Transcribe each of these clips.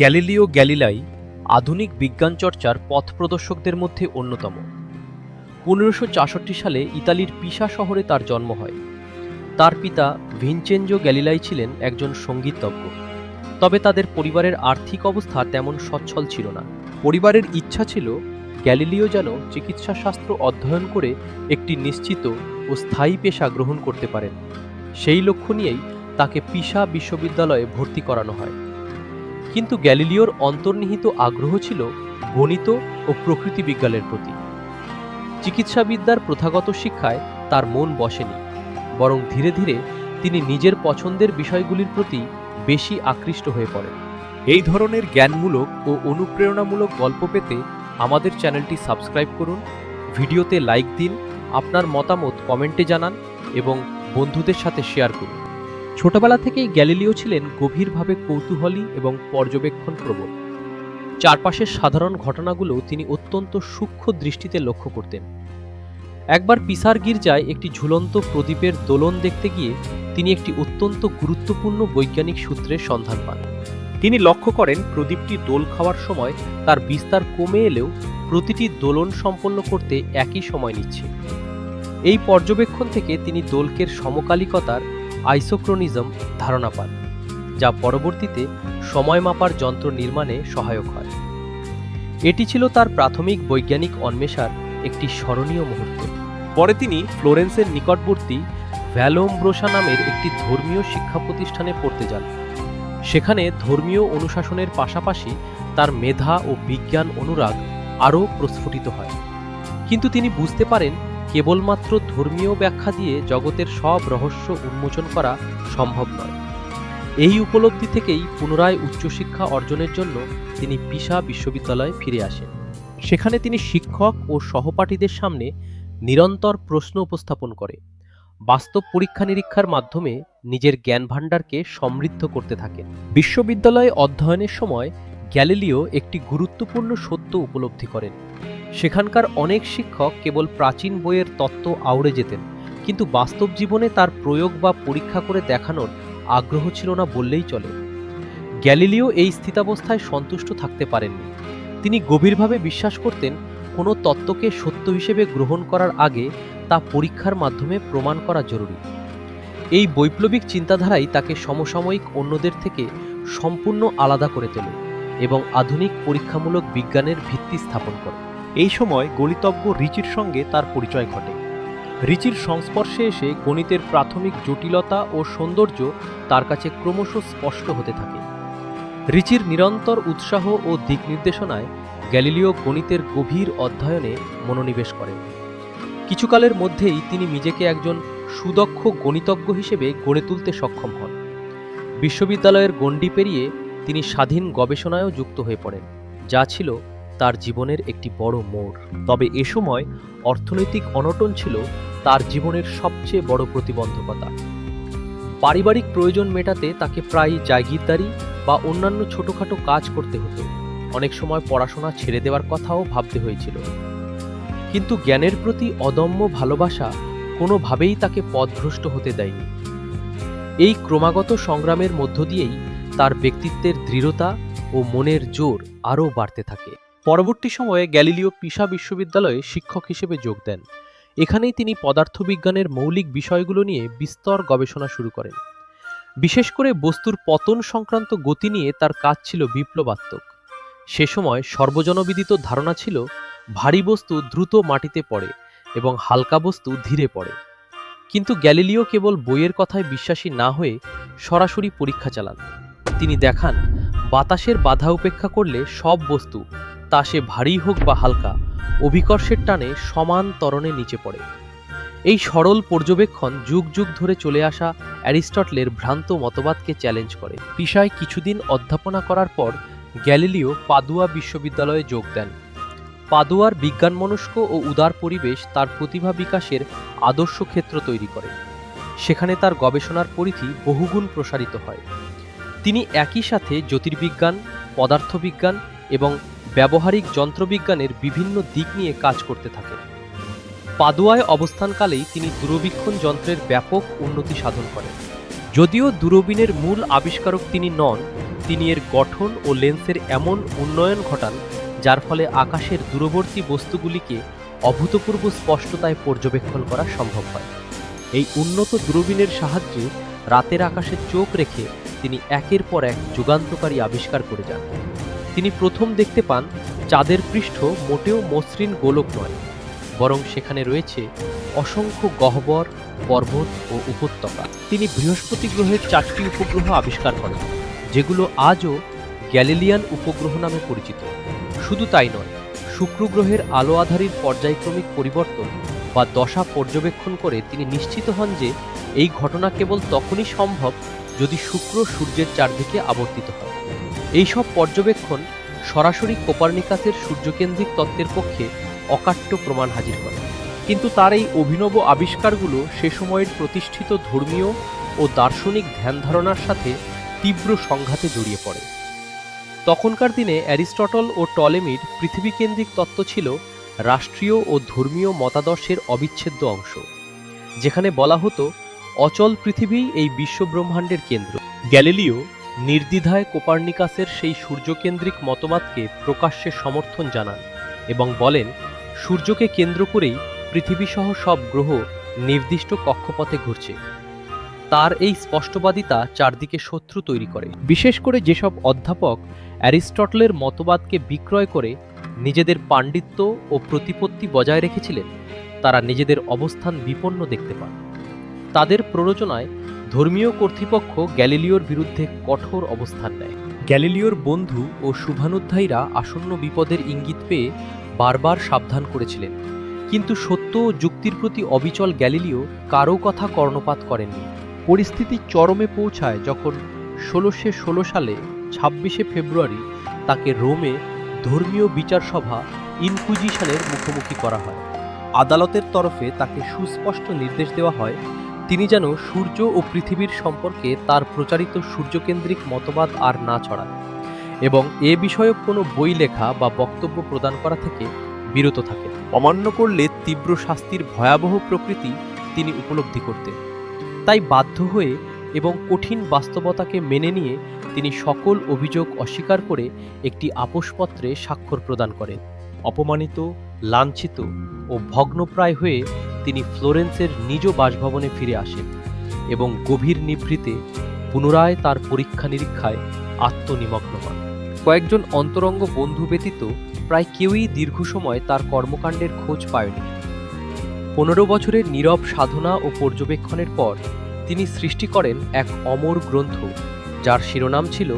Galileo গ্যালিলাই আধুনিক বিজ্ঞান চর্চার পথপ্রদর্শকদের মধ্যে অন্যতম। 1564 সালে ইতালির পিসা শহরে তার জন্ম হয়। তার পিতা ভিনচেনজো গ্যালিলাই ছিলেন একজন সঙ্গীতজ্ঞ, তবে তাদের পরিবারের আর্থিক অবস্থা তেমন সচ্ছল ছিল না। পরিবারের ইচ্ছা ছিল গ্যালিলিও যেন চিকিৎসাশাস্ত্র অধ্যয়ন করে একটি নিশ্চিত ও স্থায়ী পেশা গ্রহণ করতে পারেন। সেই লক্ষ্য নিয়েই তাকে পিসা বিশ্ববিদ্যালয়ে ভর্তি করানো হয়। কিন্তু গ্যালিলিওর অন্তর্নিহিত আগ্রহ ছিল গণিত ও প্রকৃতি বিজ্ঞানের প্রতি। চিকিৎসাবিদ্যার প্রথাগত শিক্ষায় তার মন বসেনি, বরং ধীরে ধীরে তিনি নিজের পছন্দের বিষয়গুলির প্রতি বেশি আকৃষ্ট হয়ে পড়েন। এই ধরনের জ্ঞানমূলক ও অনুপ্রেরণামূলক গল্প পেতে আমাদের চ্যানেলটি সাবস্ক্রাইব করুন, ভিডিওতে লাইক দিন, আপনার মতামত কমেন্টে জানান এবং বন্ধুদের সাথে শেয়ার করুন। ছোটবেলা থেকেই গ্যালিলিও ছিলেন গভীরভাবে কৌতূহলী এবং পর্যবেক্ষণ প্রবণ। চারপাশের সাধারণ ঘটনাগুলো তিনি অত্যন্ত সূক্ষ্ম দৃষ্টিতে লক্ষ্য করতেন। একবার পিসার গির্জায় একটি ঝুলন্ত প্রদীপের দোলন দেখতে গিয়ে তিনি একটি অত্যন্ত গুরুত্বপূর্ণ বৈজ্ঞানিক সূত্রের সন্ধান পান। তিনি লক্ষ্য করেন প্রদীপটি দোল খাওয়ার সময় তার বিস্তার কমে এলেও প্রতিটি দোলন সম্পন্ন করতে একই সময় নিচ্ছে। এই পর্যবেক্ষণ থেকে তিনি দোলকের সমকালিকতার আইসোক্রোনিজম ধারণা পান, যা পরবর্তীতে সময় মাপার যন্ত্র নির্মাণে সহায়ক হয়। এটি ছিল তার প্রাথমিক বৈজ্ঞানিক অন্বেষার একটি স্মরণীয় মুহূর্ত। পরে তিনি ফ্লোরেন্সের নিকটবর্তী ভ্যালোম্ব্রোসা নামের একটি ধর্মীয় শিক্ষা প্রতিষ্ঠানে পড়তে যান। সেখানে ধর্মীয় অনুশাসনের পাশাপাশি তার মেধা ও বিজ্ঞান অনুরাগ আরও প্রস্ফুটিত হয়। কিন্তু তিনি বুঝতে পারেন কেবলমাত্র ধর্মীয় ব্যাখ্যা দিয়ে জগতের সব রহস্য উন্মোচন করা সম্ভব নয়। এই উপলব্ধি থেকেই পুনরায় উচ্চশিক্ষা অর্জনের জন্য তিনি পিসা বিশ্ববিদ্যালয়ে ফিরে আসেন। সেখানে তিনি শিক্ষক ও সহপাঠীদের সামনে নিরন্তর প্রশ্ন উপস্থাপন করে বাস্তব পরীক্ষা নিরীক্ষার মাধ্যমে নিজের জ্ঞানভাণ্ডারকে সমৃদ্ধ করতে থাকেন। বিশ্ববিদ্যালয়ে অধ্যয়নের সময় গ্যালিলিও একটি গুরুত্বপূর্ণ সত্য উপলব্ধি করেন। সেখানকার অনেক শিক্ষক কেবল প্রাচীন বইয়ের তত্ত্ব আওড়ে যেতেন, কিন্তু বাস্তব জীবনে তার প্রয়োগ বা পরীক্ষা করে দেখানোর আগ্রহ ছিল না বললেই চলে। গ্যালিলিও এই স্থিতাবস্থায় সন্তুষ্ট থাকতে পারেননি। তিনি গভীরভাবে বিশ্বাস করতেন কোনো তত্ত্বকে সত্য হিসেবে গ্রহণ করার আগে তা পরীক্ষার মাধ্যমে প্রমাণ করা জরুরি। এই বৈপ্লবিক চিন্তাধারাই তাকে সমসাময়িক অন্যদের থেকে সম্পূর্ণ আলাদা করে তোলে এবং আধুনিক পরীক্ষামূলক বিজ্ঞানের ভিত্তি স্থাপন করে। এই সময় গণিতজ্ঞ রিচির সঙ্গে তার পরিচয় ঘটে। রিচির সংস্পর্শে এসে গণিতের প্রাথমিক জটিলতা ও সৌন্দর্য তার কাছে ক্রমশ স্পষ্ট হতে থাকে। রিচির নিরন্তর উৎসাহ ও দিক নির্দেশনায় গ্যালিলিও গণিতের গভীর অধ্যয়নে মনোনিবেশ করেন। কিছুকালের মধ্যেই তিনি নিজেকে একজন সুদক্ষ গণিতজ্ঞ হিসেবে গড়ে তুলতে সক্ষম হন। বিশ্ববিদ্যালয়ের গণ্ডি পেরিয়ে তিনি স্বাধীন গবেষণায়ও যুক্ত হয়ে পড়েন, যা ছিল তার জীবনের একটি বড় মোড়। তবে এ সময় অর্থনৈতিক অনটন ছিল তার জীবনের সবচেয়ে বড় প্রতিবন্ধকতা। পারিবারিক প্রয়োজন মেটাতে তাকে প্রায় জাগিরদারি বা অন্যান্য ছোটখাটো কাজ করতে হতো। অনেক সময় পড়াশোনা ছেড়ে দেওয়ার কথাও ভাবতে হয়েছিল। কিন্তু জ্ঞানের প্রতি অদম্য ভালোবাসা কোনোভাবেই তাকে পথভ্রষ্ট হতে দেয়নি। এই ক্রমাগত সংগ্রামের মধ্য দিয়েই তার ব্যক্তিত্বের দৃঢ়তা ও মনের জোর আরও বাড়তে থাকে। পরবর্তী সময়ে গ্যালিলিও পিসা বিশ্ববিদ্যালয়ে শিক্ষক হিসেবে যোগ দেন। এখানেই তিনি পদার্থবিজ্ঞানের মৌলিক বিষয়গুলো নিয়ে বিস্তর গবেষণা শুরু করেন। বিশেষ করে বস্তুর পতন সংক্রান্ত গতি নিয়ে তার কাজ ছিল বিপ্লবাত্মক। সে সময় সর্বজনবিদিত ধারণা ছিল ভারী বস্তু দ্রুত মাটিতে পড়ে এবং হালকা বস্তু ধীরে পড়ে। কিন্তু গ্যালিলিও কেবল বইয়ের কথায় বিশ্বাসী না হয়ে সরাসরি পরীক্ষা চালান। তিনি দেখান বাতাসের বাধা উপেক্ষা করলে সব বস্তু, তা সে ভারী হোক বা হালকা, অভিকর্ষের টানে সমান ত্বরণে নিচে পড়ে। এই সরল পর্যবেক্ষণ যুগ যুগ ধরে চলে আসা অ্যারিস্টটলের ভ্রান্ত মতবাদকে চ্যালেঞ্জ করে। পিসায় কিছুদিন অধ্যাপনা করার পর গ্যালিলিও পাদুয়া বিশ্ববিদ্যালয়ে যোগ দেন। পাদুয়ার বিজ্ঞানমনস্ক ও উদার পরিবেশ তার প্রতিভা বিকাশের আদর্শ ক্ষেত্র তৈরি করে। সেখানে তার গবেষণার পরিধি বহুগুণ প্রসারিত হয়। তিনি একই সাথে জ্যোতির্বিজ্ঞান, পদার্থবিজ্ঞান এবং ব্যবহারিক যন্ত্রবিজ্ঞানের বিভিন্ন দিক নিয়ে কাজ করতে থাকেন। পাদুয়ায় অবস্থানকালেই তিনি দূরবীক্ষণ যন্ত্রের ব্যাপক উন্নতি সাধন করেন। যদিও দূরবীনের মূল আবিষ্কারক তিনি নন, তিনি এর গঠন ও লেন্সের এমন উন্নয়ন ঘটান যার ফলে আকাশের দূরবর্তী বস্তুগুলিকে অভূতপূর্ব স্পষ্টতায় পর্যবেক্ষণ করা সম্ভব হয়। এই উন্নত দূরবীনের সাহায্যে রাতের আকাশে চোখ রেখে তিনি একের পর এক যুগান্তকারী আবিষ্কার করে যান। তিনি প্রথম দেখতে পান চাঁদের পৃষ্ঠ মোটেও মসৃণ গোলক নয়, বরং সেখানে রয়েছে অসংখ্য গহ্বর, পর্বত ও উপত্যকা। তিনি বৃহস্পতি গ্রহের 4টি উপগ্রহ আবিষ্কার করেন, যেগুলো আজও গ্যালিলিয়ান উপগ্রহ নামে পরিচিত। শুধু তাই নয়, শুক্র গ্রহের আলো আধারির পর্যায়ক্রমিক পরিবর্তন বা দশা পর্যবেক্ষণ করে তিনি নিশ্চিত হন যে এই ঘটনা কেবল তখনই সম্ভব যদি শুক্র সূর্যের চারদিকে আবর্তিত হয়। এইসব পর্যবেক্ষণ সরাসরি কোপার্নিকাসের সূর্যকেন্দ্রিক তত্ত্বের পক্ষে অকাট্য প্রমাণ হাজির করে। কিন্তু তার এই অভিনব আবিষ্কারগুলো সে সময়ের প্রতিষ্ঠিত ধর্মীয় ও দার্শনিক ধ্যান ধারণার সাথে তীব্র সংঘাতে জড়িয়ে পড়ে। তখনকার দিনে অ্যারিস্টটল ও টলেমির পৃথিবীকেন্দ্রিক তত্ত্ব ছিল রাষ্ট্রীয় ও ধর্মীয় মতাদর্শের অবিচ্ছেদ্য অংশ, যেখানে বলা হতো অচল পৃথিবী এই বিশ্বব্রহ্মাণ্ডের কেন্দ্র। গ্যালিলিও নির্দ্বিধায় কোপার্নিকাসের সেই সূর্যকেন্দ্রিক মতবাদকে প্রকাশ্যে সমর্থন জানান এবং বলেন সূর্যকে কেন্দ্র করেই পৃথিবীসহ সব গ্রহ নির্দিষ্ট কক্ষপথে ঘুরছে। তার এই স্পষ্টবাদিতা চারদিকে শত্রু তৈরি করে, বিশেষ করে যেসব অধ্যাপক অ্যারিস্টটলের মতবাদকে বিক্রয় করে নিজেদের পাণ্ডিত্য ও প্রতিপত্তি বজায় রেখেছিলেন। তারা নিজেদের অবস্থান বিপন্ন দেখতে পান। তাদের প্ররোচনায় ধর্মীয় কর্তৃপক্ষ গ্যালিলিওর বিরুদ্ধে কঠোর অবস্থান নেয়। গ্যালিলিওর বন্ধু ও শুভানুধ্যায়ীরা আসন্ন বিপদের ইঙ্গিত পেয়ে বারবার সাবধান করেছিলেন, কিন্তু সত্য ও যুক্তির প্রতি অবিচল গ্যালিলিও কারও কথা কর্ণপাত করেননি। পরিস্থিতি চরমে পৌঁছায় যখন 1616 সালে 26শে ফেব্রুয়ারি তাকে রোমে ধর্মীয় বিচার সভা ইনকুইজিশনের মুখোমুখি করা হয়। আদালতের তরফে তাকে সুস্পষ্ট নির্দেশ দেওয়া হয় তিনি যেন সূর্য ও পৃথিবীর সম্পর্কে তার প্রচারিত সূর্যকেন্দ্রিক মতবাদ আর না ছড়ান এবং এ বিষয়ক কোনো বই লেখা বা বক্তব্য প্রদান করা থেকে বিরত থাকেন। অমান্য করলে তীব্র শাস্তির ভয়াবহ প্রকৃতি তিনি উপলব্ধি করতেন। তাই বাধ্য হয়ে এবং কঠিন বাস্তবতাকে মেনে নিয়ে তিনি সকল অভিযোগ অস্বীকার করে একটি আপোষপত্রে স্বাক্ষর প্রদান করেন। অপমানিত, লাঞ্ছিত ও ভগ্নপ্রায় হয়ে তিনি ফ্লোরেন্সের নিজ বাসভবনে ফিরে আসেন এবং গভীর নিভৃতে পুনরায় তার পরীক্ষা নিরীক্ষায় আত্মনিমগ্ন হন। কয়েকজন অন্তরঙ্গ বন্ধু ব্যতীত প্রায় কেউই দীর্ঘ সময় তার কর্মকাণ্ডের খোঁজ পায়নি। 15 বছরের নীরব সাধনা ও পর্যবেক্ষণের পর তিনি সৃষ্টি করেন এক অমর গ্রন্থ, যার শিরোনাম ছিল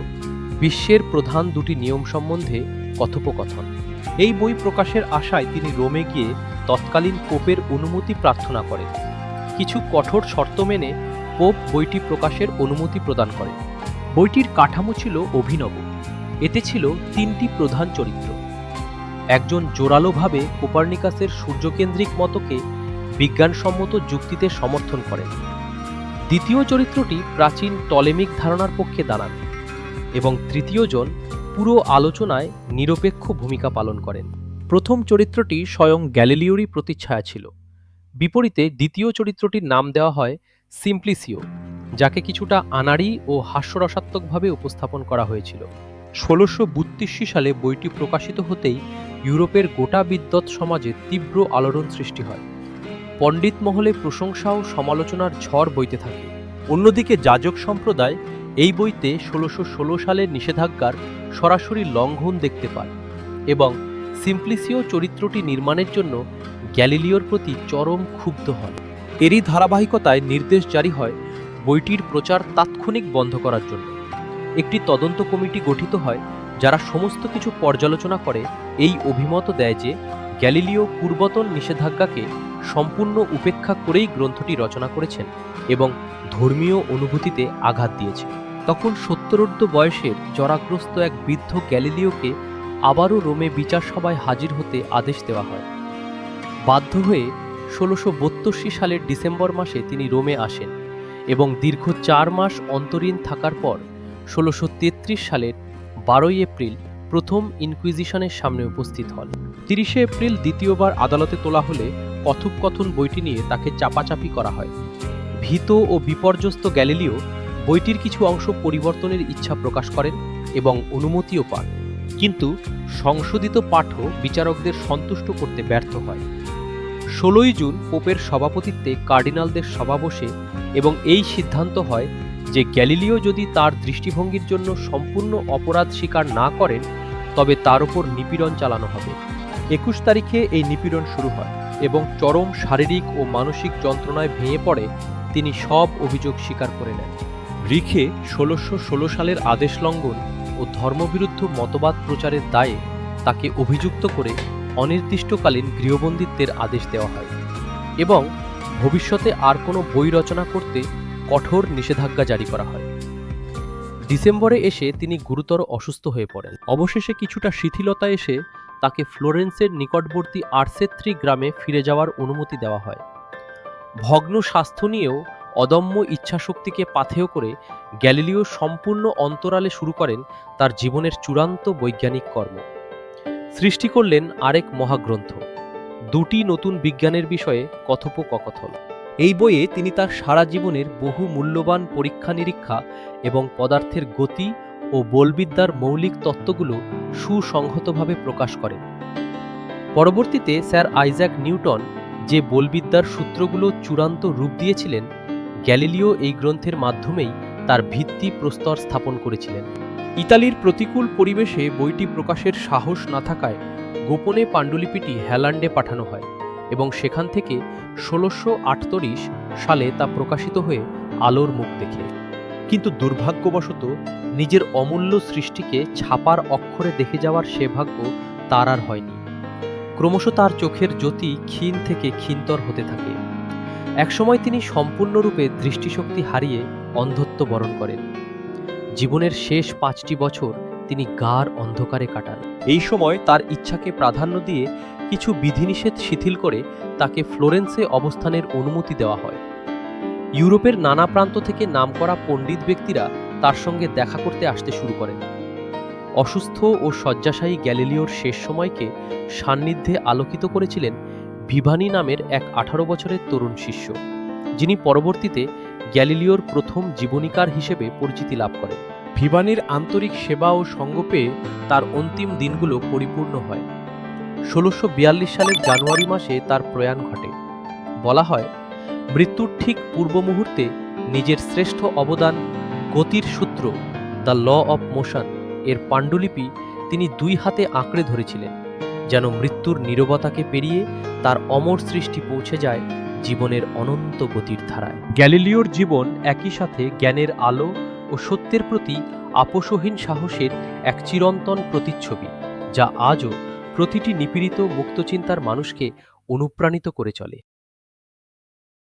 বিশ্বের প্রধান দুটি নিয়ম সম্বন্ধে কথোপকথন। এই বই প্রকাশের আশায় তিনি রোমে গিয়ে তৎকালীন পোপের অনুমতি প্রার্থনা করেন। কিছু কঠোর শর্ত মেনে পোপ বইটি প্রকাশের অনুমতি প্রদান করেন। বইটির কাঠামো ছিল অভিনব। এতে ছিল 3টি প্রধান চরিত্র। একজন জোরালোভাবে কোপার্নিকাসের সূর্যকেন্দ্রিক মতকে বিজ্ঞানসম্মত যুক্তিতে সমর্থন করেন। দ্বিতীয় চরিত্রটি প্রাচীন টলেমিক ধারণার পক্ষে দাঁড়ান এবং তৃতীয়জন পুরো আলোচনায় নিরপেক্ষ ভূমিকা পালন করেন। প্রথম চরিত্রটি স্বয়ং গ্যালিলিওরই প্রতিচ্ছায়া ছিল। বিপরীতে দ্বিতীয় চরিত্রটির নাম দেওয়া হয় সিম্প্লিসিও, যাকে কিছুটা আনাড়ি ও হাস্যরসাত্মকভাবে উপস্থাপন করা হয়েছিল। 1632 সালে বইটি প্রকাশিত হতেই ইউরোপের গোটা বিদ্বৎ সমাজে তীব্র আলোড়ন সৃষ্টি হয়। পণ্ডিত মহলে প্রশংসা ও সমালোচনার ঝড় বইতে থাকে। অন্যদিকে যাজক সম্প্রদায় এই বইতে 1616 সালের নিষেধাজ্ঞার সরাসরি লঙ্ঘন দেখতে পায় এবং সিম্প্লিসিও চরিত্রটি নির্মাণের জন্য গ্যালিলিওর প্রতি চরম ক্ষুব্ধ হন। এরই ধারাবাহিকতায় নির্দেশ জারি হয় বইটির প্রচার তাৎক্ষণিক বন্ধ করার জন্য। একটি তদন্ত কমিটি গঠিত হয় যারা সমস্ত কিছু পর্যালোচনা করে এই অভিমত দেয় যে গ্যালিলিও পূর্বতন নিষেধাজ্ঞাকে সম্পূর্ণ উপেক্ষা করেই গ্রন্থটি রচনা করেছেন এবং ধর্মীয় অনুভূতিতে আঘাত দিয়েছে। তখন 70 বয়সের জরাগ্রস্ত এক বৃদ্ধ গ্যালিলিওকে আবারও রোমে বিচার সভায় হাজির হতে আদেশ দেওয়া হয়। বাধ্য হয়ে 1632 সালের ডিসেম্বর মাসে তিনি রোমে আসেন এবং দীর্ঘ 4 মাস অন্তরীণ থাকার পর 1633 সালের 12 এপ্রিল প্রথম ইনকুইজিশনের সামনে উপস্থিত হন। 30 এপ্রিল দ্বিতীয়বার আদালতে তোলা হলে কথোপকথন বইটি নিয়ে তাকে চাপাচাপি করা হয়। ভীত ও বিপর্যস্ত গ্যালিলিও বইটির কিছু অংশ পরিবর্তনের ইচ্ছা প্রকাশ করেন এবং অনুমতিও পান, কিন্তু সংশোধিত পাঠও বিচারকদের সন্তুষ্ট করতে ব্যর্থ হয়। 16ই জুন পোপের সভাপতিত্বে কার্ডিনালদের সভা বসে এবং এই সিদ্ধান্ত হয় যে গ্যালিলিও যদি তার দৃষ্টিভঙ্গির জন্য সম্পূর্ণ অপরাধ স্বীকার না করেন তবে তার উপর নিপীড়ন চালানো হবে। 21 তারিখে এই নিপীড়ন শুরু হয় এবং চরম শারীরিক ও মানসিক যন্ত্রণায় ভেঙে পড়ে তিনি সব অভিযোগ স্বীকার করে নেন। রিখে 1616 সালের আদেশ লঙ্ঘন ও ধর্মবিরুদ্ধ মতবাদ প্রচারের দায়ে তাকে অভিযুক্ত করে অনির্দিষ্টকালীন গৃহবন্দিত্বের আদেশ দেওয়া হয় এবং ভবিষ্যতে আর কোনো বই রচনা করতে কঠোর নিষেধাজ্ঞা জারি করা হয়। ডিসেম্বরে এসে তিনি গুরুতর অসুস্থ হয়ে পড়েন। অবশেষে কিছুটা শিথিলতা এসে তাকে ফ্লোরেন্সের নিকটবর্তী আর্সেত্রি গ্রামে ফিরে যাওয়ার অনুমতি দেওয়া হয়। ভগ্ন স্বাস্থ্য নিয়েও অদম্য ইচ্ছাশক্তিকে পাথেয় করে গ্যালিলিও সম্পূর্ণ অন্তরালে শুরু করেন তার জীবনের চূড়ান্ত বৈজ্ঞানিক কর্ম। সৃষ্টি করলেন আরেক মহাগ্রন্থ, দুটি নতুন বিজ্ঞানের বিষয়ে কথোপকথন। এই বইয়ে তিনি তার সারা জীবনের বহু মূল্যবান পরীক্ষা নিরীক্ষা এবং পদার্থের গতি ও বলবিদ্যার মৌলিক তত্ত্বগুলো সুসংহতভাবে প্রকাশ করেন। পরবর্তীতে স্যার আইজ্যাক নিউটন যে বলবিদ্যার সূত্রগুলো চূড়ান্ত রূপ দিয়েছিলেন, গ্যালিলিও এই গ্রন্থের মাধ্যমেই তার ভিত্তি প্রস্তর স্থাপন করেছিলেন। ইতালির প্রতিকূল পরিবেশে বইটি প্রকাশের সাহস না থাকায় গোপনে পাণ্ডুলিপিটি হ্যালান্ডে পাঠানো হয় এবং সেখান থেকে 1638 সালে তা প্রকাশিত হয়ে আলোর মুখ দেখে। কিন্তু দুর্ভাগ্যবশত নিজের অমূল্য সৃষ্টিকে ছাপার অক্ষরে দেখে যাওয়ার সে ভাগ্য তার আর হয়নি। ক্রমশ তার চোখের জ্যোতি ক্ষীণ থেকে ক্ষীণতর হতে থাকে। একসময় তিনি সম্পূর্ণরূপে দৃষ্টিশক্তি হারিয়ে অন্ধত্ব বরণ করেন। জীবনের শেষ 5টি বছর তিনি গাঢ় অন্ধকারে কাটান। এই সময় তার ইচ্ছাকে প্রাধান্য দিয়ে কিছু বিধিনিষেধ শিথিল করে তাকে ফ্লোরেন্সে অবস্থানের অনুমতি দেওয়া হয়। ইউরোপের নানা প্রান্ত থেকে নামকরা পণ্ডিত ব্যক্তিরা তার সঙ্গে দেখা করতে আসতে শুরু করেন। অসুস্থ ও শয্যাশায়ী গ্যালিলিওর শেষ সময়কে সান্নিধ্যে আলোকিত করেছিলেন ভিভানি নামের এক 18 বছরের তরুণ শিষ্য, যিনি পরবর্তীতে গ্যালিলিওর প্রথম জীবনীকার হিসেবে পরিচিতি লাভ করেন। ভিভানির আন্তরিক সেবা ও সঙ্গ পেয়ে তার অন্তিম দিনগুলো পরিপূর্ণ হয়। 1642 সালের জানুয়ারি মাসে তার প্রয়াণ ঘটে। বলা হয়, মৃত্যুর ঠিক পূর্ব মুহূর্তে নিজের শ্রেষ্ঠ অবদান গতির সূত্র, দ্য ল অফ মোশন এর পাণ্ডুলিপি তিনি 2 হাতে আঁকড়ে ধরেছিলেন, যেন মৃত্যুর নীরবতাকে পেরিয়ে তার অমর সৃষ্টি পৌঁছে যায় জীবনের অনন্ত গতির ধারায়। গ্যালিলিওর জীবন একই সাথে জ্ঞানের আলো ও সত্যের প্রতি আপোষহীন সাহসের এক চিরন্তন প্রতিচ্ছবি, যা আজও প্রতিটি নিপীড়িত মুক্তচিন্তার মানুষকে অনুপ্রাণিত করে চলে।